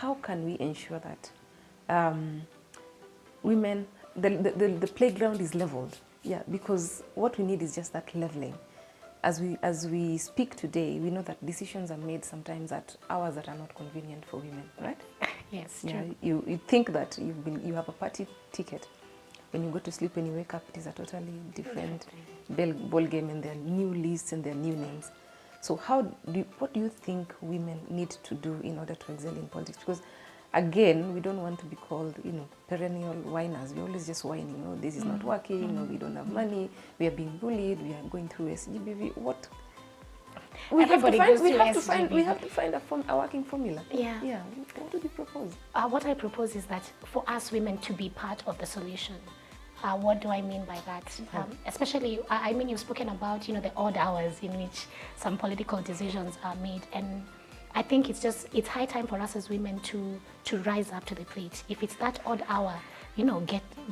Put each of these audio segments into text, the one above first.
how can we ensure that women, the playground is leveled? Yeah, because what we need is just that leveling. As we speak today, we know that decisions are made sometimes at hours that are not convenient for women, right? Yes, yeah, true. you think that you have a party ticket. When you go to sleep, when you wake up, it is a totally different ball game, and there are new lists and there are new names. So what do you think women need to do in order to excel in politics? Because again, we don't want to be called, perennial whiners. We always just whine, this is not working, we don't have money, we are being bullied, we are going through SGBV. What? We have to find a working formula. Yeah. Yeah. What do you propose? What I propose is that for us women to be part of the solution. What do I mean by that? Especially, I mean, you've spoken about, the odd hours in which some political decisions are made. And I think it's high time for us as women to rise up to the plate. If it's that odd hour,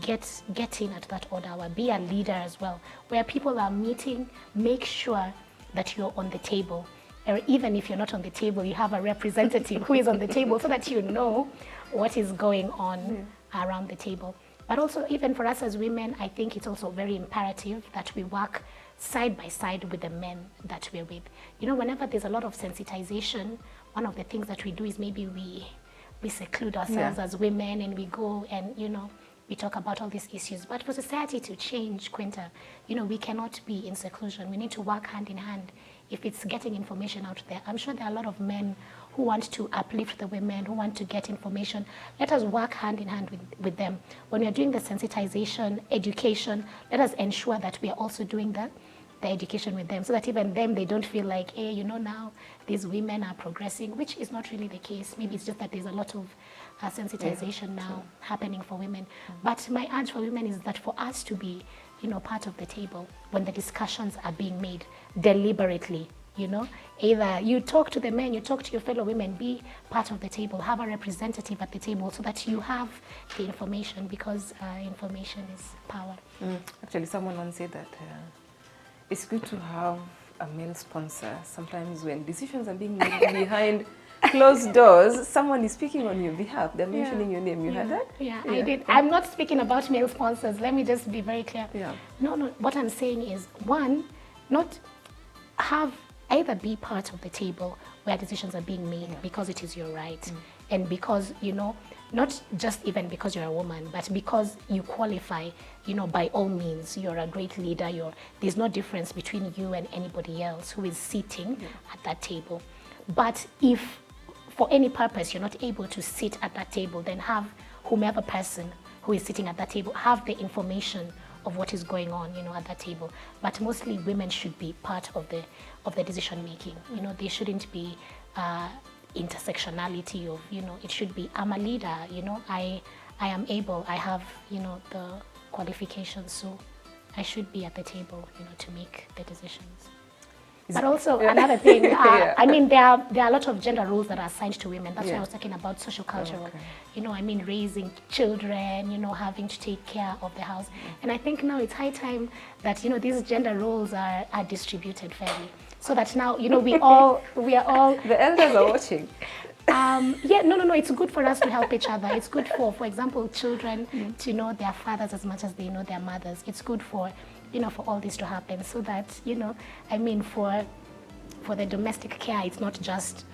get in at that odd hour. Be a leader as well. Where people are meeting, make sure that you're on the table. Or even if you're not on the table, you have a representative who is on the table so that you know what is going on around the table. But also, even for us as women, I think it's also very imperative that we work side by side with the men that we're with. Whenever there's a lot of sensitization, one of the things that we do is maybe we seclude ourselves as women, and we go and, we talk about all these issues. But for society to change, Quinta, we cannot be in seclusion. We need to work hand in hand. If it's getting information out there, I'm sure there are a lot of men who want to uplift the women, who want to get information. Let us work hand in hand with them. When we are doing the sensitization, education, let us ensure that we are also doing the education with them, so that even them, they don't feel like, hey, now these women are progressing, which is not really the case. Maybe it's just that there's a lot of sensitization now happening for women. But my urge for women is that for us to be, part of the table when the discussions are being made deliberately. Either you talk to the men, you talk to your fellow women, be part of the table, have a representative at the table so that you have the information, because information is power. Actually, someone once said that it's good to have a male sponsor. Sometimes when decisions are being made behind closed doors, someone is speaking on your behalf. They're mentioning your name. You heard that? Yeah, I did. I'm not speaking about male sponsors. Let me just be very clear. Yeah. No. What I'm saying is, one, not have either be part of the table where decisions are being made because it is your right, and because, not just even because you're a woman, but because you qualify, by all means, you're a great leader. There's no difference between you and anybody else who is sitting at that table. But if for any purpose you're not able to sit at that table, then have whomever person who is sitting at that table have the information of what is going on, at that table. But mostly women should be part of the decision making. There shouldn't be intersectionality of, it should be, I'm a leader, I am able, I have, the qualifications, so I should be at the table, to make the decisions. But also another thing, I mean, there are a lot of gender roles that are assigned to women. That's why I was talking about social cultural. Raising children, having to take care of the house. And I think now it's high time that, these gender roles are distributed fairly. So that now, we are all... The elders are watching. No, it's good for us to help each other. It's good for example, children to know their fathers as much as they know their mothers. It's good for, for all this to happen, so that, for the domestic care, it's not just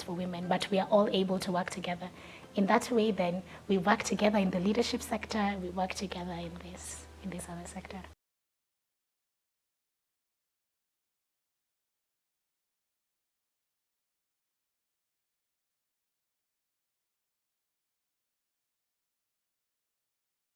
for women, but we are all able to work together. In that way, then, we work together in the leadership sector, we work together in this other sector.